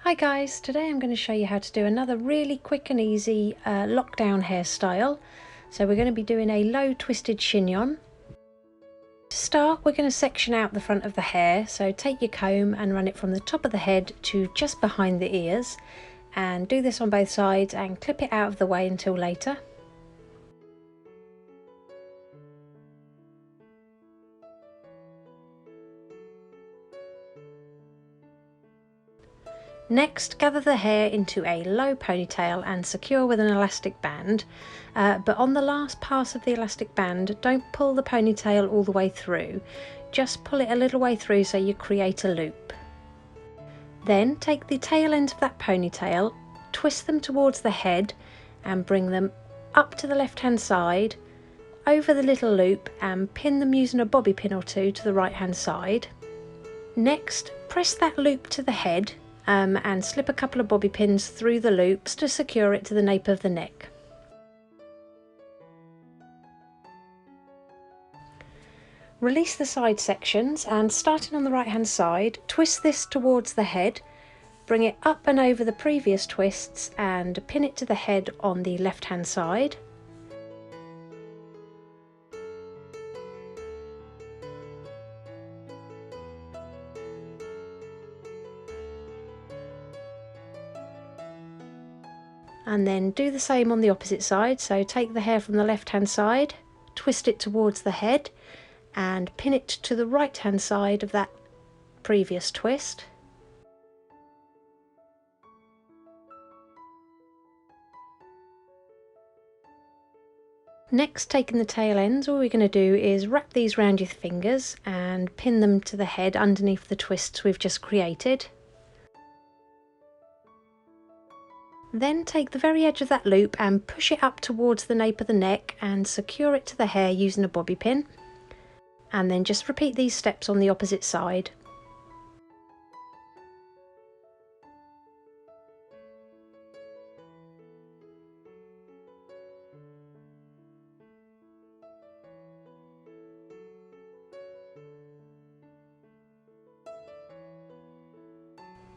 Hi guys, today I'm going to show you how to do another really quick and easy lockdown hairstyle. So we're going to be doing a low twisted chignon. To start, we're going to section out the front of the hair, so take your comb and run it from the top of the head to just behind the ears, and do this on both sides and clip it out of the way until later. Next, gather the hair into a low ponytail and secure with an elastic band, but on the last pass of the elastic band, don't pull the ponytail all the way through, just pull it a little way through so you create a loop. Then take the tail ends of that ponytail, twist them towards the head and bring them up to the left hand side, over the little loop, and pin them using a bobby pin or two to the right hand side. Next, press that loop to the head and slip a couple of bobby pins through the loops to secure it to the nape of the neck. Release the side sections and, starting on the right hand side, twist this towards the head, bring it up and over the previous twists and pin it to the head on the left hand side. And then do the same on the opposite side, so take the hair from the left hand side, twist it towards the head and pin it to the right hand side of that previous twist. Next, taking the tail ends, all we're going to do is wrap these round your fingers and pin them to the head underneath the twists we've just created. Then take the very edge of that loop and push it up towards the nape of the neck and secure it to the hair using a bobby pin. And then just repeat these steps on the opposite side.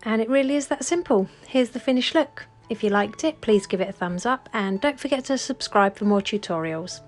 And it really is that simple. Here's the finished look. If you liked it, please give it a thumbs up and don't forget to subscribe for more tutorials.